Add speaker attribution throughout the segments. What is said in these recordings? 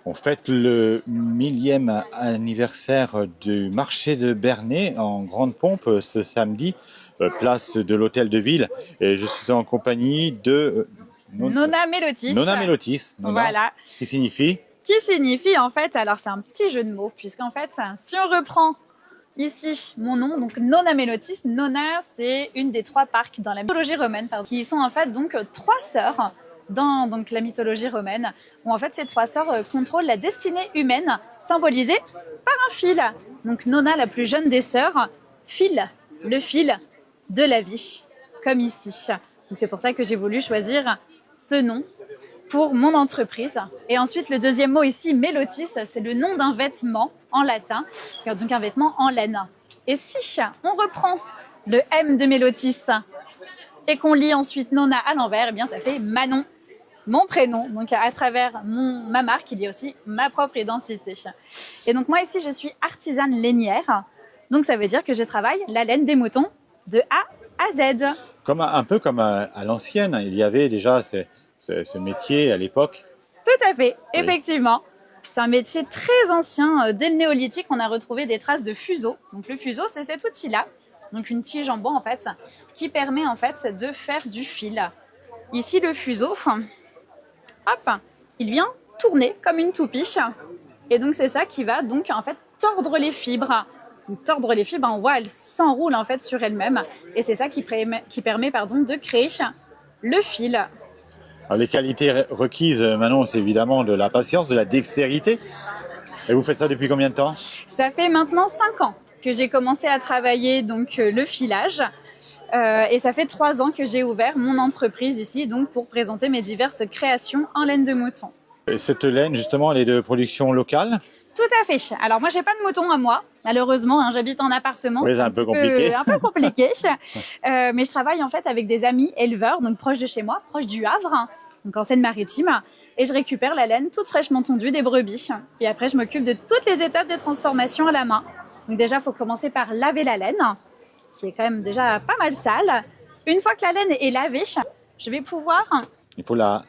Speaker 1: On fête le 1000e anniversaire du marché de Bernay en grande pompe ce samedi, place de l'Hôtel de Ville. Et je suis en compagnie de
Speaker 2: Nona Mélotis.
Speaker 1: Nona Mélotis.
Speaker 2: Voilà.
Speaker 1: Qui signifie
Speaker 2: Qui signifie en fait, alors c'est un petit jeu de mots, puisqu'en fait, si on reprend ici mon nom, donc Nona Mélotis, Nona c'est une des 3 parques dans la mythologie romaine, qui sont en fait donc 3 sœurs dans donc, la mythologie romaine, où en fait ces 3 sœurs contrôlent la destinée humaine, symbolisée par un fil. Donc Nona, la plus jeune des sœurs, file le fil de la vie, comme ici. Donc c'est pour ça que j'ai voulu choisir ce nom pour mon entreprise. Et ensuite, le deuxième mot ici, mélotis, c'est le nom d'un vêtement en latin, donc un vêtement en laine. Et si on reprend le M de mélotis et qu'on lit ensuite Nona à l'envers, eh bien ça fait Manon, mon prénom. Donc à travers ma marque, il y a aussi ma propre identité. Et donc moi ici, je suis artisane lainière. Donc ça veut dire que je travaille la laine des moutons de A à Z.
Speaker 1: un peu comme à l'ancienne, il y avait déjà ce métier à l'époque.
Speaker 2: Tout à fait,
Speaker 1: Oui.
Speaker 2: effectivement. C'est un métier très ancien. Dès le néolithique, on a retrouvé des traces de fuseau. Donc le fuseau, c'est cet outil-là, donc une tige en bois en fait, qui permet en fait de faire du fil. Ici, le fuseau, hop, il vient tourner comme une toupie. Et donc c'est ça qui va donc en fait tordre les fibres. Donc, tordre les fibres, on voit, elles s'enroulent en fait sur elles-mêmes. Et c'est ça qui permet de créer le fil.
Speaker 1: Alors, les qualités requises, Manon, c'est évidemment de la patience, de la dextérité. Et vous faites ça depuis combien de temps?
Speaker 2: Ça fait maintenant 5 ans que j'ai commencé à travailler donc le filage. Et ça fait 3 ans que j'ai ouvert mon entreprise ici donc pour présenter mes diverses créations en laine de mouton.
Speaker 1: Et cette laine, justement, elle est de production locale?
Speaker 2: Tout à fait. Alors moi, j'ai pas de mouton à moi, malheureusement. J'habite en appartement.
Speaker 1: Oui, c'est un peu compliqué.
Speaker 2: Un peu compliqué. Mais je travaille en fait avec des amis éleveurs, donc proches de chez moi, proches du Havre, donc en Seine-Maritime, et je récupère la laine toute fraîchement tondue des brebis. Et après, je m'occupe de toutes les étapes de transformation à la main. Donc déjà, il faut commencer par laver la laine, qui est quand même déjà pas mal sale. Une fois que la laine est lavée, je vais pouvoir
Speaker 1: Il faut la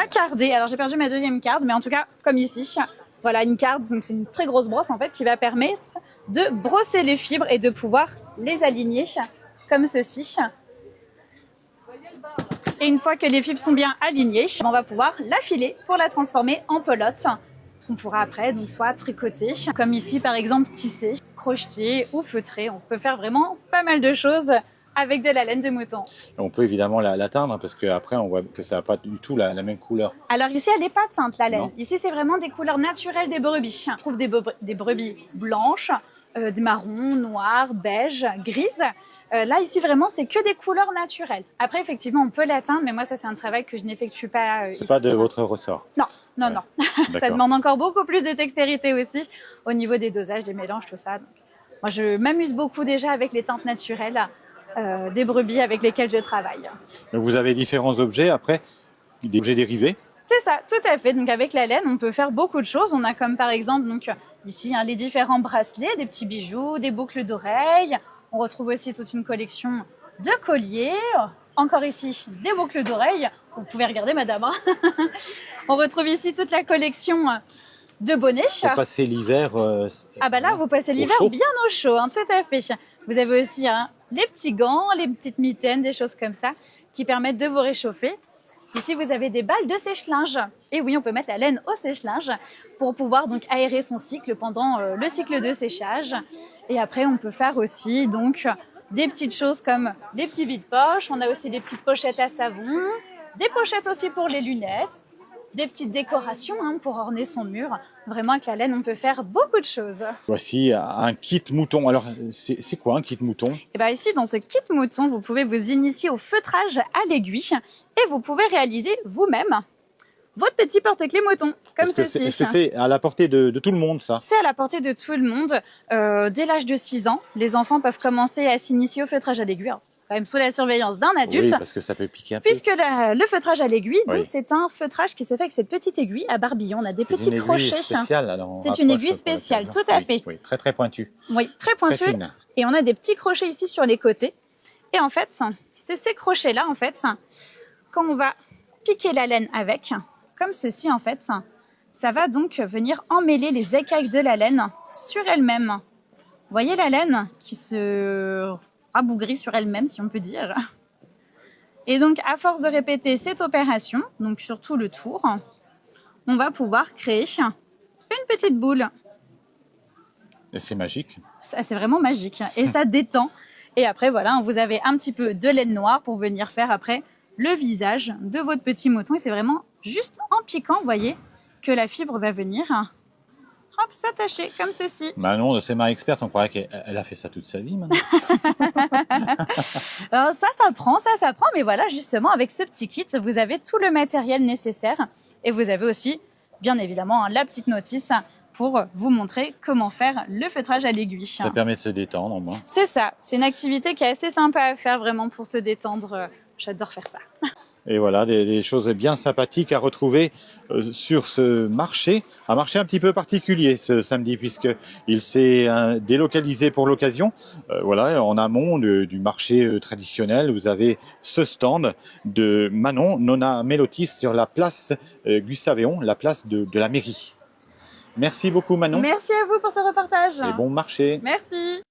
Speaker 2: carder. Alors j'ai perdu ma deuxième carde, mais en tout cas, comme ici. Voilà, une carde, donc c'est une très grosse brosse en fait qui va permettre de brosser les fibres et de pouvoir les aligner comme ceci. Et une fois que les fibres sont bien alignées, on va pouvoir la filer pour la transformer en pelote. On pourra après donc soit tricoter, comme ici par exemple tisser, crocheter ou feutrer. On peut faire vraiment pas mal de choses avec de la laine de mouton.
Speaker 1: On peut évidemment la teindre parce qu'après on voit que ça n'a pas du tout la même couleur.
Speaker 2: Alors ici, elle n'est pas teinte la laine.
Speaker 1: Non.
Speaker 2: Ici, c'est vraiment des couleurs naturelles des brebis. On trouve des brebis blanches, des marrons, noirs, beiges, grises. Là, ici, vraiment, c'est que des couleurs naturelles. Après, effectivement, on peut la teindre, mais moi, ça, c'est un travail que je n'effectue pas
Speaker 1: C'est
Speaker 2: ici.
Speaker 1: pas de votre ressort?
Speaker 2: Non. Ça
Speaker 1: D'accord.
Speaker 2: demande encore beaucoup plus de dextérité aussi au niveau des dosages, des mélanges, tout ça. Donc, moi, je m'amuse beaucoup déjà avec les teintes naturelles. Des brebis avec lesquelles je travaille.
Speaker 1: Donc vous avez différents objets après, des objets dérivés.
Speaker 2: C'est ça, tout à fait. Donc avec la laine, on peut faire beaucoup de choses. On a comme par exemple donc ici les différents bracelets, des petits bijoux, des boucles d'oreilles. On retrouve aussi toute une collection de colliers. Encore ici, des boucles d'oreilles. Vous pouvez regarder, madame. On retrouve ici toute la collection de bonnets.
Speaker 1: Pour passer l'hiver.
Speaker 2: Ah bah là, vous passez l'hiver
Speaker 1: chaud.
Speaker 2: bien au chaud, tout à fait. Vous avez aussi les petits gants, les petites mitaines, des choses comme ça qui permettent de vous réchauffer. Ici, vous avez des balles de sèche-linge. Et oui, on peut mettre la laine au sèche-linge pour pouvoir donc aérer son cycle pendant le cycle de séchage. Et après, on peut faire aussi donc des petites choses comme des petits vides-poches. On a aussi des petites pochettes à savon, des pochettes aussi pour les lunettes, des petites décorations pour orner son mur. Vraiment, avec la laine, on peut faire beaucoup de choses.
Speaker 1: Voici un kit mouton. Alors, c'est quoi un kit mouton?
Speaker 2: Et bien ici, dans ce kit mouton, vous pouvez vous initier au feutrage à l'aiguille et vous pouvez réaliser vous-même votre petit porte-clés mouton, comme ceci.
Speaker 1: Est-ce que c'est à la portée de tout le monde, ça?
Speaker 2: C'est à la portée de tout le monde. Dès l'âge de 6 ans, les enfants peuvent commencer à s'initier au feutrage à l'aiguille. Quand même sous la surveillance d'un adulte.
Speaker 1: Oui, parce que ça peut piquer un peu.
Speaker 2: Puisque le feutrage à l'aiguille,
Speaker 1: Oui.
Speaker 2: donc c'est un feutrage qui se fait avec cette petite aiguille à barbillon. On a des petits crochets. C'est une aiguille spéciale, tout à fait.
Speaker 1: Oui, très très pointue.
Speaker 2: Oui, très pointue.
Speaker 1: Très fine.
Speaker 2: Et on a des petits crochets ici sur les côtés. Et en fait, c'est ces crochets-là, en fait, quand on va piquer la laine avec, comme ceci, en fait, ça va donc venir emmêler les écailles de la laine sur elle-même. Vous voyez la laine qui se rabougrit sur elle-même, si on peut dire. Et donc, à force de répéter cette opération, donc sur tout le tour, on va pouvoir créer une petite boule.
Speaker 1: Et c'est magique.
Speaker 2: Ça, c'est vraiment magique et ça détend. Et après, voilà, vous avez un petit peu de laine noire pour venir faire après le visage de votre petit mouton. Et c'est vraiment juste en piquant, vous voyez, que la fibre va venir hop, s'attacher comme ceci.
Speaker 1: Manon, c'est ma experte, on croirait qu'elle a fait ça toute sa vie maintenant.
Speaker 2: Alors ça prend, mais voilà, justement, avec ce petit kit, vous avez tout le matériel nécessaire et vous avez aussi, bien évidemment, la petite notice pour vous montrer comment faire le feutrage à l'aiguille.
Speaker 1: Ça permet de se détendre, moi.
Speaker 2: C'est ça, c'est une activité qui est assez sympa à faire vraiment pour se détendre. J'adore faire ça.
Speaker 1: Et voilà, des choses bien sympathiques à retrouver sur ce marché. Un marché un petit peu particulier ce samedi, puisqu'il s'est délocalisé pour l'occasion. Voilà, en amont du marché traditionnel, vous avez ce stand de Manon, Nona Mélotis, sur la place Gustave-Héon, la place de la mairie. Merci beaucoup Manon.
Speaker 2: Merci à vous pour ce reportage.
Speaker 1: Et bon marché.
Speaker 2: Merci.